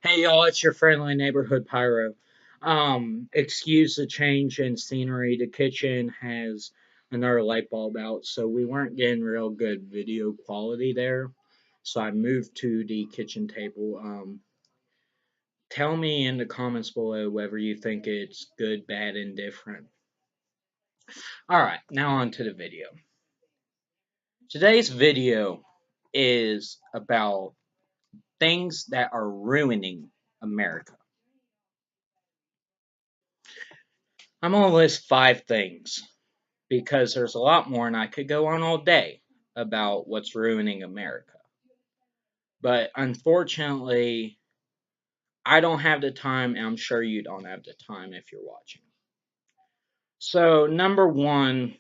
Hey y'all, it's your friendly neighborhood pyro. Excuse the change in scenery. The kitchen has another light bulb out, so we weren't getting real good video quality there. So I moved to the kitchen table. Tell me in the comments below whether you think it's good, bad, indifferent. Alright, now on to the video. Today's video is about things that are ruining America. I'm gonna list 5 things because there's a lot more and I could go on all day about what's ruining America. But unfortunately, I don't have the time, and I'm sure you don't have the time if you're watching. So, number one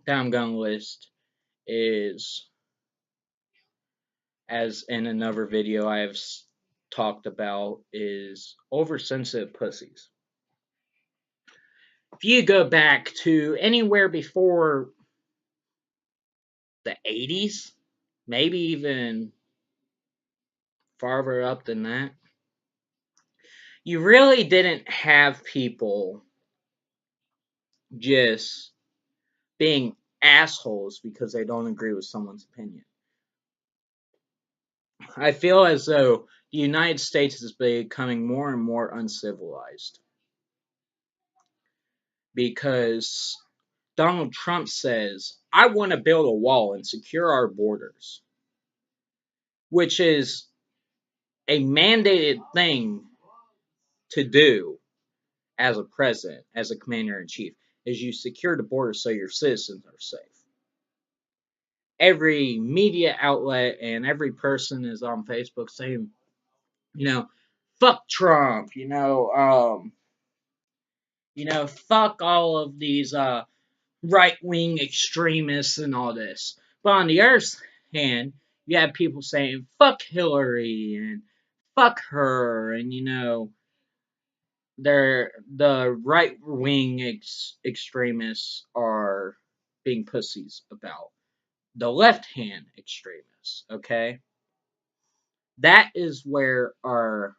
that I'm going to list is, as in another video I have talked about, is oversensitive pussies. If you go back to anywhere before the 80s, maybe even farther up than that, you really didn't have people just being assholes because they don't agree with someone's opinion. I feel as though the United States is becoming more and more uncivilized because Donald Trump says, I want to build a wall and secure our borders, which is a mandated thing to do as a president, as a commander in chief, is you secure the border so your citizens are safe. Every media outlet and every person is on Facebook saying, fuck Trump, fuck all of these right wing extremists and all this. But on the other hand, you have people saying fuck Hillary and fuck her, and the right wing extremists are being pussies about the left hand extremists. Okay, that is where our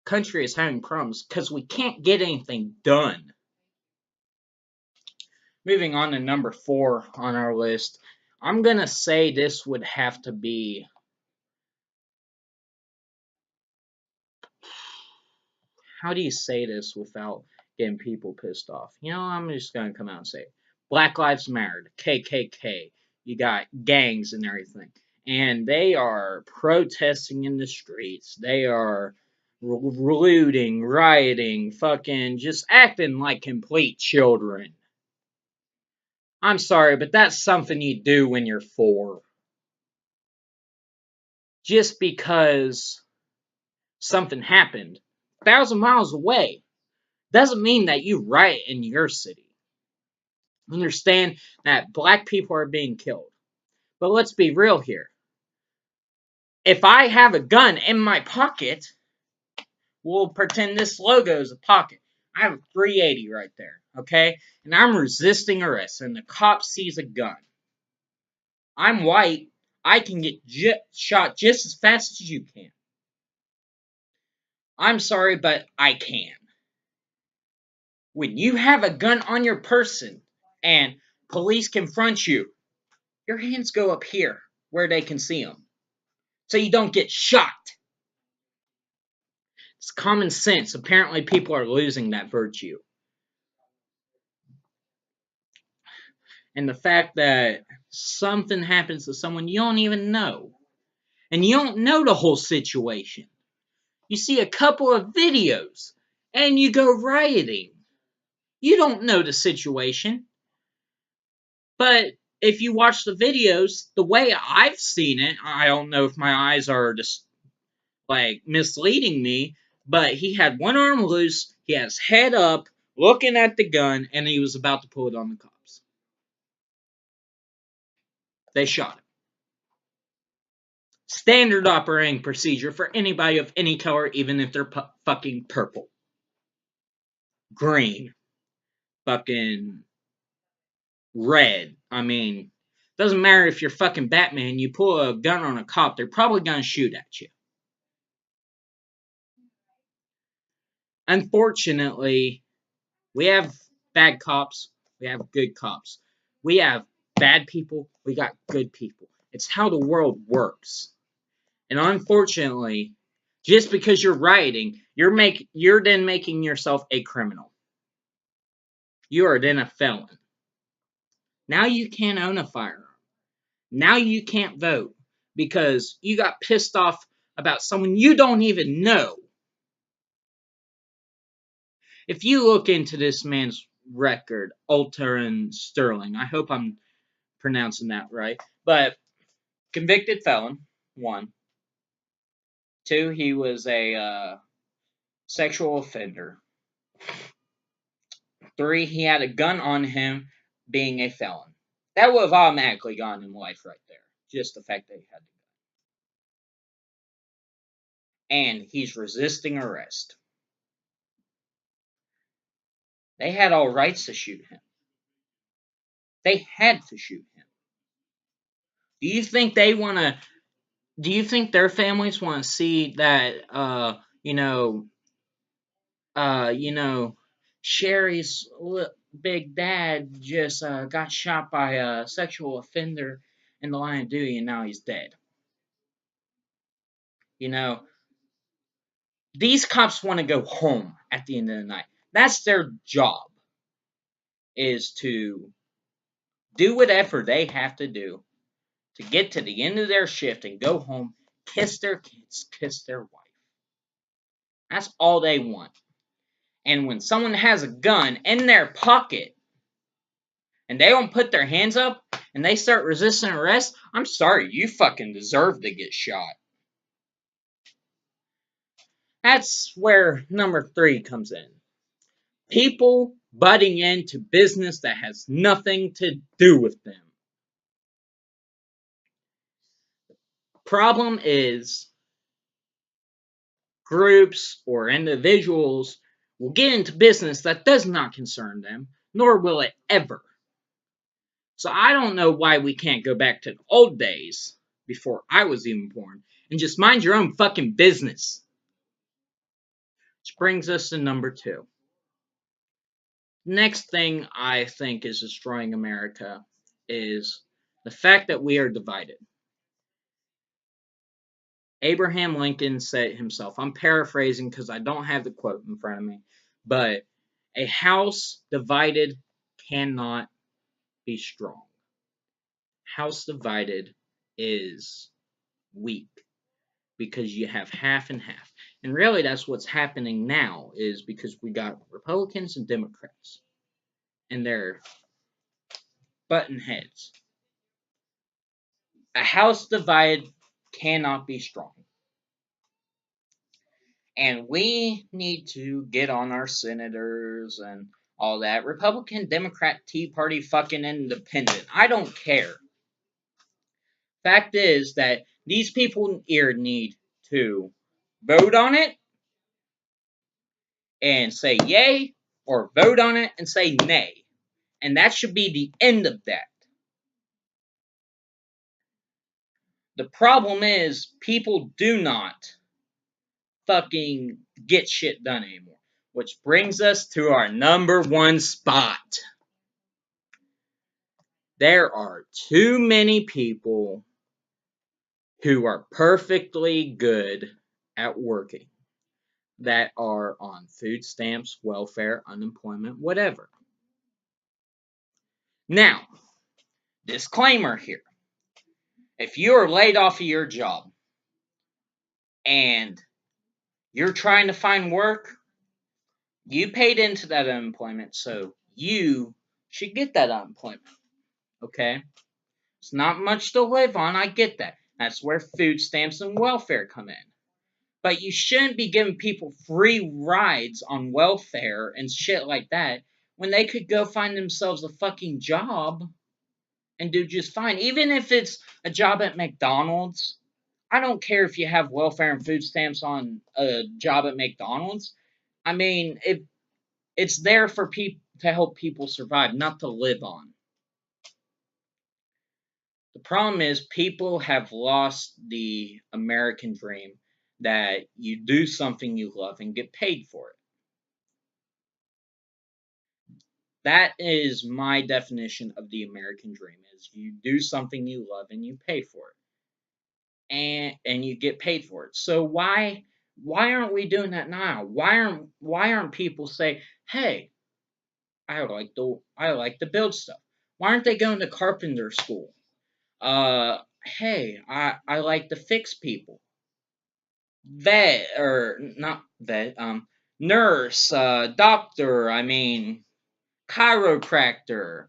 country is having problems because we can't get anything done. Moving on to number 4 on our list, I'm gonna say this would have to be. How do you say this without getting people pissed off? I'm just gonna come out and say it. Black Lives Matter, KKK. You got gangs and everything, and they are protesting in the streets. They are looting, rioting, fucking just acting like complete children. I'm sorry, but that's something you do when you're 4. Just because something happened 1,000 miles away doesn't mean that you riot in your city. Understand that black people are being killed. But let's be real here. If I have a gun in my pocket, we'll pretend this logo is a pocket. I have a 380 right there, okay? And I'm resisting arrest, and the cop sees a gun. I'm white. I can get shot just as fast as you can. I'm sorry, but I can. When you have a gun on your person and police confront you, your hands go up here where they can see them so you don't get shot. It's common sense. Apparently, people are losing that virtue. And the fact that something happens to someone you don't even know, and you don't know the whole situation. You see a couple of videos, and you go rioting. You don't know the situation. But if you watch the videos, the way I've seen it, I don't know if my eyes are just misleading me, but he had one arm loose, he has head up, looking at the gun, and he was about to pull it on the cops. They shot him. Standard operating procedure for anybody of any color, even if they're fucking purple, green, fucking red. I mean, doesn't matter if you're fucking Batman, you pull a gun on a cop, they're probably gonna shoot at you. unfortunately, we have bad cops, we have good cops. We have bad people, we got good people. It's how the world works. And unfortunately, just because you're rioting, you're then making yourself a criminal. You are then a felon. Now you can't own a firearm. Now you can't vote because you got pissed off about someone you don't even know. If you look into this man's record, Alterin Sterling, I hope I'm pronouncing that right, but convicted felon, 1. 2, he was a sexual offender. 3, he had a gun on him being a felon. That would have automatically gone in life right there. Just the fact that he had the gun. And he's resisting arrest. They had all rights to shoot him. They had to shoot him. Do you think they want to? Do you think their families want to see that? Sherry's big dad just got shot by a sexual offender in the line of duty, and now he's dead. These cops want to go home at the end of the night. That's their job, is to do whatever they have to do to get to the end of their shift and go home, kiss their kids, kiss their wife. That's all they want. And when someone has a gun in their pocket and they don't put their hands up and they start resisting arrest, I'm sorry, you fucking deserve to get shot. That's where number 3 comes in. People butting into business that has nothing to do with them. Problem is, groups or individuals will get into business that does not concern them, nor will it ever. So I don't know why we can't go back to the old days, before I was even born, and just mind your own fucking business. Which brings us to number 2. Next thing I think is destroying America is the fact that we are divided. Abraham Lincoln said himself, I'm paraphrasing because I don't have the quote in front of me, but a house divided cannot be strong. House divided is weak because you have half and half. And really that's what's happening now, is because we got Republicans and Democrats and they're button heads. A house divided cannot be strong. And we need to get on our senators and all that. Republican, Democrat, Tea Party, fucking independent. I don't care. Fact is that these people here need to vote on it and say yay, or vote on it and say nay. And that should be the end of that. The problem is people do not fucking get shit done anymore. Which brings us to our number 1 spot. There are too many people who are perfectly good at working that are on food stamps, welfare, unemployment, whatever. Now, disclaimer here. If you're laid off of your job and you're trying to find work, you paid into that unemployment, so you should get that unemployment. Okay? It's not much to live on, I get that. That's where food stamps and welfare come in. But you shouldn't be giving people free rides on welfare and shit like that when they could go find themselves a fucking job and do just fine. Even if it's a job at McDonald's, I don't care if you have welfare and food stamps on a job at McDonald's. I mean, it's there for people to help people survive, not to live on. The problem is people have lost the American dream that you do something you love and get paid for it. That is my definition of the American dream: is you do something you love and you pay for it, and you get paid for it. So why aren't we doing that now? Why aren't people say, hey, I like to build stuff. Why aren't they going to carpenter school? Hey, I like to fix people. Vet, or not vet, nurse, doctor, I mean, chiropractor,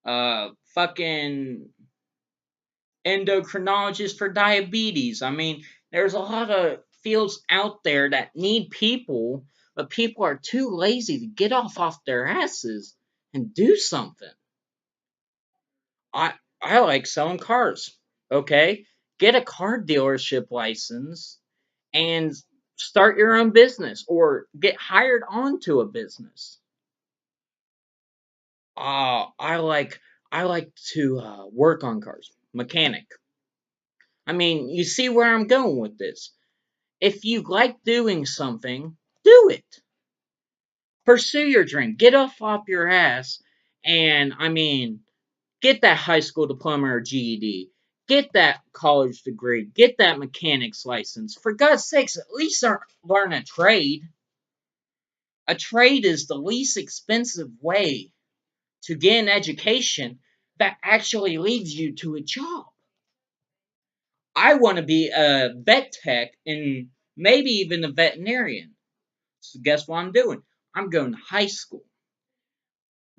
fucking endocrinologist for diabetes. I mean, there's a lot of fields out there that need people, but people are too lazy to get off their asses and do something. I I like selling cars. Okay? Get a car dealership license and start your own business or get hired onto a business. I like to work on cars, mechanic. I mean, you see where I'm going with this. If you like doing something, do it. Pursue your dream. Get off your ass, and I mean, get that high school diploma or GED. Get that college degree. Get that mechanic's license. For God's sakes, at least learn a trade. A trade is the least expensive way to get an education that actually leads you to a job. I want to be a vet tech and maybe even a veterinarian. So guess what I'm doing? I'm going to high school.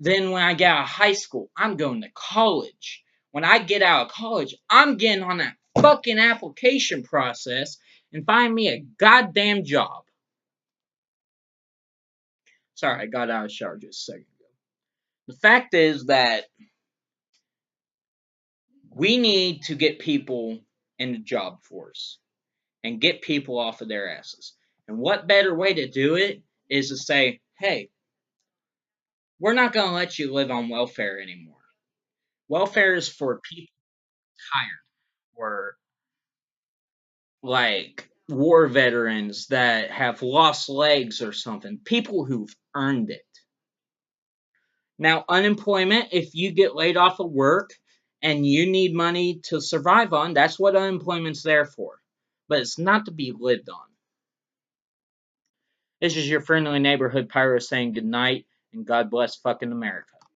Then when I get out of high school, I'm going to college. When I get out of college, I'm getting on that fucking application process and find me a goddamn job. Sorry, I got out of the shower just a second ago. The fact is that we need to get people in the job force and get people off of their asses. And what better way to do it is to say, hey, we're not going to let you live on welfare anymore. Welfare is for people tired or like war veterans that have lost legs or something, people who've earned it. Now, unemployment, if you get laid off of work and you need money to survive on, that's what unemployment's there for. But it's not to be lived on. This is your friendly neighborhood pyro saying goodnight and God bless fucking America.